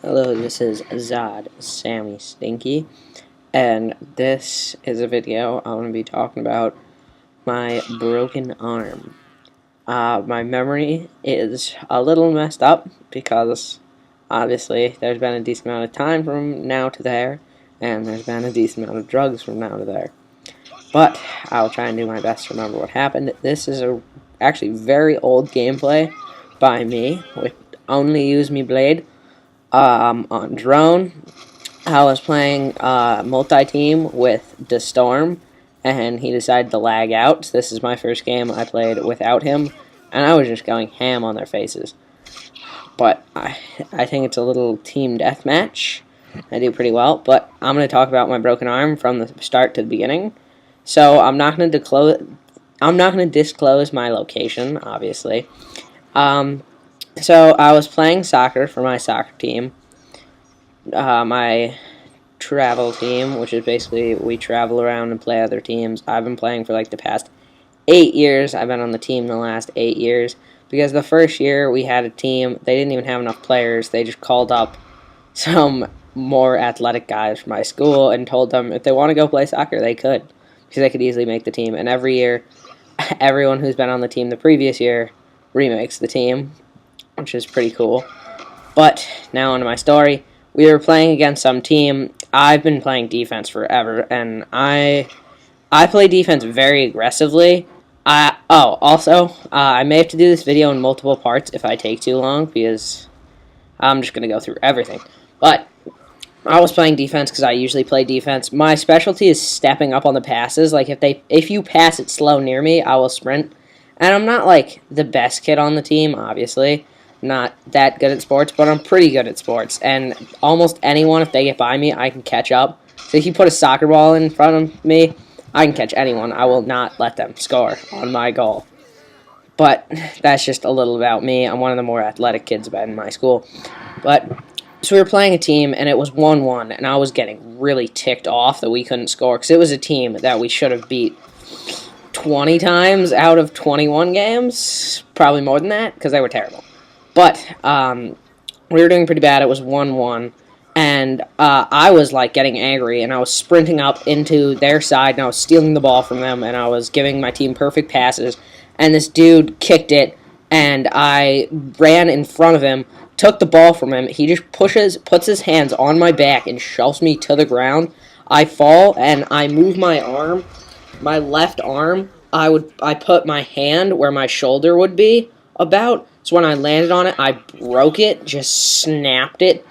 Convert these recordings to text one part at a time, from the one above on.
Hello, this is ZOD Stinky, and this is a video I'm going to be talking about my broken arm. My memory is a little messed up because obviously there's been a decent amount of time from now to there, and there's been a decent amount of drugs from now to there. But I'll try and do my best to remember what happened. This is actually very old gameplay by me with only use me blade. On drone, I was playing multi-team with the Storm, and he decided to lag out. So this is my first game I played without him, and I was just going ham on their faces. But I think it's a little team deathmatch. I do pretty well, but I'm going to talk about my broken arm from the start to the beginning. So I'm not going to disclose my location, obviously. So I was playing soccer for my soccer team, my travel team, which is basically we travel around and play other teams. I've been playing for like the past 8 years. I've been on the team the last 8 years because the first year we had a team, they didn't even have enough players. They just called up some more athletic guys from my school and told them if they want to go play soccer, they could, because they could easily make the team. And every year, everyone who's been on the team the previous year remakes the team, which is pretty cool. But now onto my story. We were playing against some team. I've been playing defense forever, and I play defense very aggressively. I may have to do this video in multiple parts if I take too long, because I'm just going to go through everything. But I was playing defense because I usually play defense. My specialty is stepping up on the passes. Like, if you pass it slow near me, I will sprint. And I'm not, like, the best kid on the team, obviously. Not that good at sports, but I'm pretty good at sports. And almost anyone, if they get by me, I can catch up. So if you put a soccer ball in front of me, I can catch anyone. I will not let them score on my goal. But that's just a little about me. I'm one of the more athletic kids in my school. But so we were playing a team, and it was 1-1, and I was getting really ticked off that we couldn't score, because it was a team that we should have beat 20 times out of 21 games. Probably more than that, because they were terrible. But we were doing pretty bad. It was 1-1, and I was like getting angry, and I was sprinting up into their side, and I was stealing the ball from them, and I was giving my team perfect passes, and this dude kicked it, and I ran in front of him, took the ball from him. He just puts his hands on my back and shoves me to the ground. I fall, and I move my arm, my left arm. I put my hand where my shoulder would be about. So when I landed on it, I broke it, just snapped it,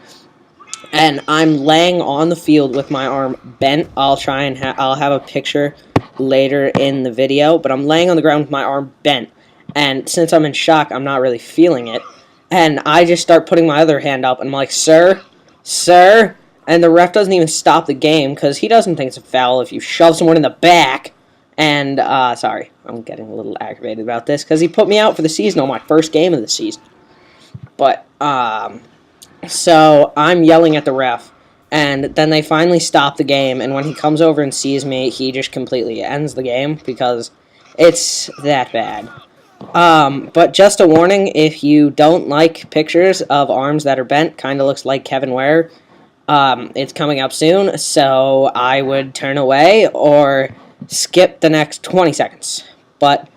and I'm laying on the field with my arm bent. I'll have a picture later in the video, but I'm laying on the ground with my arm bent, and since I'm in shock, I'm not really feeling it, and I just start putting my other hand up, and I'm like, sir, and the ref doesn't even stop the game, because he doesn't think it's a foul if you shove someone in the back. And, sorry, I'm getting a little aggravated about this, because he put me out for the season on my first game of the season. But, so I'm yelling at the ref, and then they finally stop the game, and when he comes over and sees me, he just completely ends the game, because it's that bad. But just a warning, if you don't like pictures of arms that are bent, kind of looks like Kevin Ware, it's coming up soon, so I would turn away, or skip the next 20 seconds. But,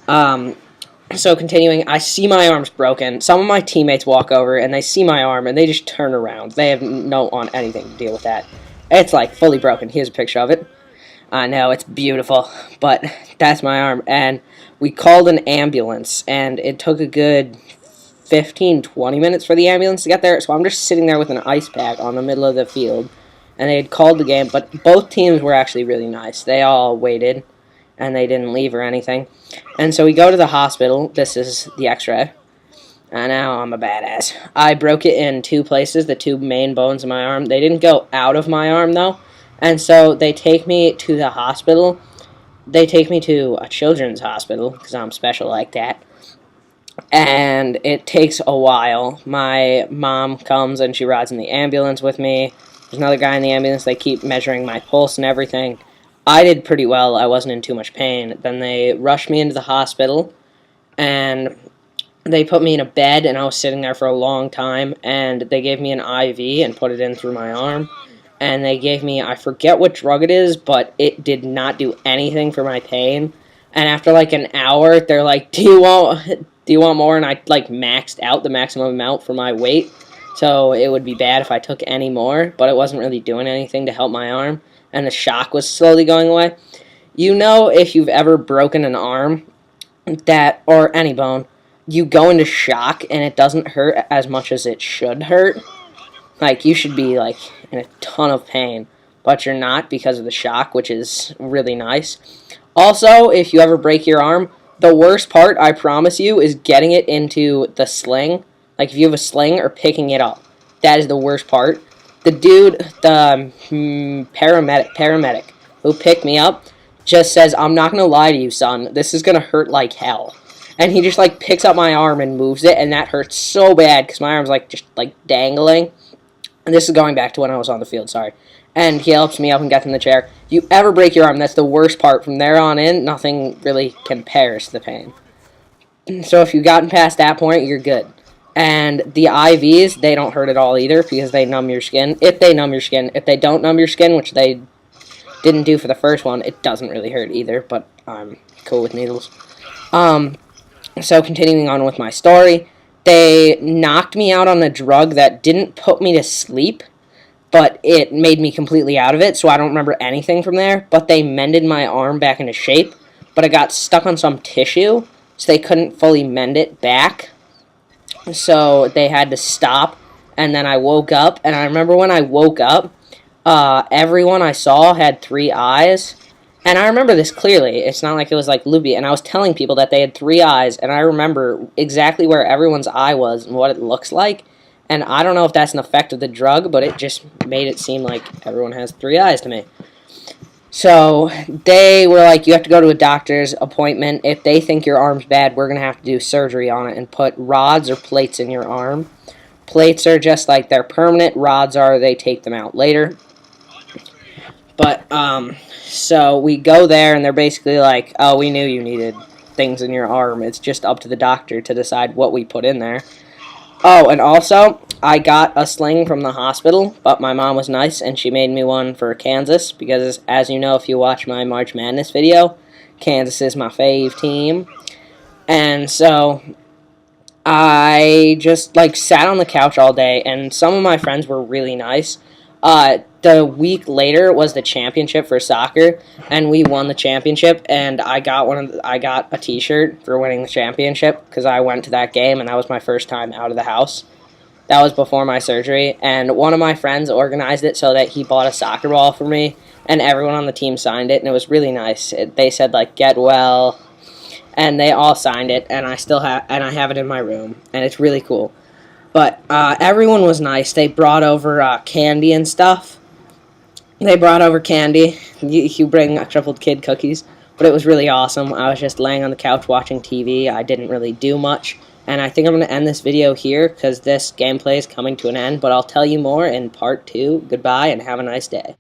so continuing, I see my arm's broken. Some of my teammates walk over, and they see my arm, and they just turn around. They have no on anything to deal with that. It's, like, fully broken. Here's a picture of it. I know, it's beautiful, but that's my arm. And we called an ambulance, and it took a good 15-20 minutes for the ambulance to get there, so I'm just sitting there with an ice pack on the middle of the field. And they had called the game, but both teams were actually really nice. They all waited, and they didn't leave or anything. And so we go to the hospital. This is the x-ray. And now I'm a badass. I broke it in 2 places, the 2 main bones of my arm. They didn't go out of my arm, though. And so they take me to the hospital. They take me to a children's hospital, because I'm special like that. And it takes a while. My mom comes, and she rides in the ambulance with me. There's another guy in the ambulance. They keep measuring my pulse and everything. I did pretty well. I wasn't in too much pain. Then they rushed me into the hospital, and they put me in a bed, and I was sitting there for a long time, and they gave me an IV and put it in through my arm, and they gave me, I forget what drug it is, but it did not do anything for my pain, and after like an hour, they're like, do you want more, and I like maxed out the maximum amount for my weight, so it would be bad if I took any more, but it wasn't really doing anything to help my arm, and the shock was slowly going away. You know, if you've ever broken an arm, or any bone, you go into shock and it doesn't hurt as much as it should hurt. Like, you should be like in a ton of pain, but you're not because of the shock, which is really nice. Also, if you ever break your arm, the worst part, I promise you, is getting it into the sling. Like, if you have a sling or picking it up. That is the worst part. The dude, the paramedic who picked me up, just says, I'm not going to lie to you, son. This is going to hurt like hell. And he just, like, picks up my arm and moves it, and that hurts so bad because my arm's, like, just, like, dangling. And this is going back to when I was on the field, sorry. And he helps me up and gets in the chair. If you ever break your arm, that's the worst part. From there on in, nothing really compares to the pain. So if you've gotten past that point, you're good. And the IVs, they don't hurt at all either because they numb your skin. If they numb your skin. If they don't numb your skin, which they didn't do for the first one, it doesn't really hurt either, but I'm cool with needles. So continuing on with my story, they knocked me out on a drug that didn't put me to sleep, but it made me completely out of it, so I don't remember anything from there, but they mended my arm back into shape, but it got stuck on some tissue, so they couldn't fully mend it back, so they had to stop, and then I woke up, and I remember when I woke up, everyone I saw had 3 eyes, and I remember this clearly. It's not like it was like loopy, and I was telling people that they had 3 eyes, and I remember exactly where everyone's eye was and what it looks like, and I don't know if that's an effect of the drug, but it just made it seem like everyone has 3 eyes to me. So they were like, you have to go to a doctor's appointment. If they think your arm's bad, we're going to have to do surgery on it and put rods or plates in your arm. Plates are just like they're permanent. Rods are they take them out later. But, so we go there, and they're basically like, oh, we knew you needed things in your arm. It's just up to the doctor to decide what we put in there. Oh, and also, I got a sling from the hospital, but my mom was nice, and she made me one for Kansas, because, as you know, if you watch my March Madness video, Kansas is my fave team. And so I just, like, sat on the couch all day, and some of my friends were really nice. The week later was the championship for soccer, and we won the championship, and I got a t-shirt for winning the championship, because I went to that game, and that was my first time out of the house. That was before my surgery, and one of my friends organized it so that he bought a soccer ball for me, and everyone on the team signed it, and it was really nice. They said, like, get well, and they all signed it, and I have it in my room, and it's really cool. But everyone was nice. They brought over candy and stuff. They brought over candy. You bring tripled kid cookies. But it was really awesome. I was just laying on the couch watching TV. I didn't really do much. And I think I'm going to end this video here because this gameplay is coming to an end. But I'll tell you more in part 2. Goodbye and have a nice day.